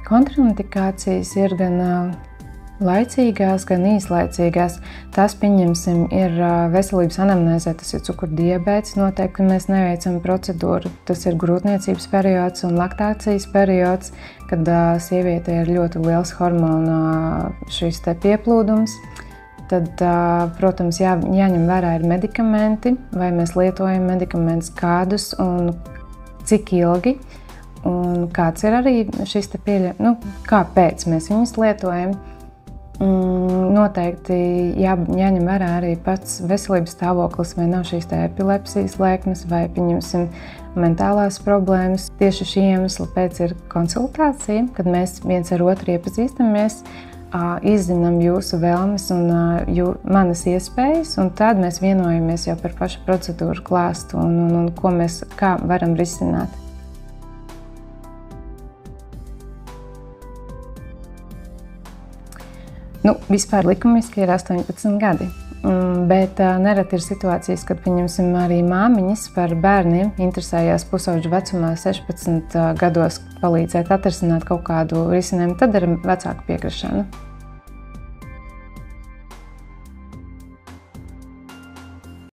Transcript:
Kontraindikācijas ir gan laicīgās, gan īslaicīgās. Tās, pieņemsim, ir veselības anamnēzē, tas ir cukurdijabēts, noteikti mēs neveicam procedūru. Tas ir grūtniecības periods un laktācijas periods, kad sievietei ir ļoti liels hormonu šis te pieplūdums. Tad, protams, jāņem vērā ir medikamenti, vai mēs lietojam medikamentus kādus un cik ilgi. Un kāds ir arī šis te kāpēc mēs viņus lietojam. Noteikti jāņem vērā arī pats veselības stāvoklis, vai nav šīs te epilepsijas lēkmes, vai, pieņemsim, mentālās problēmas. Tieši šī iemesla pēc ir konsultācija, kad mēs viens ar otru iepazīstamies, izzinām jūsu vēlmes un manas iespējas, un tad mēs vienojamies jau par pašu procedūru klāstu un ko mēs kā varam risināt. Vispār likumiski ir 18 gadi, bet nereti ir situācijas, kad, pieņemsim, arī māmiņas par bērniem interesējās pusauģu vecumā 16 gados palīdzēt atrisināt kaut kādu risinājumu, tad ir vecāku piekrišana.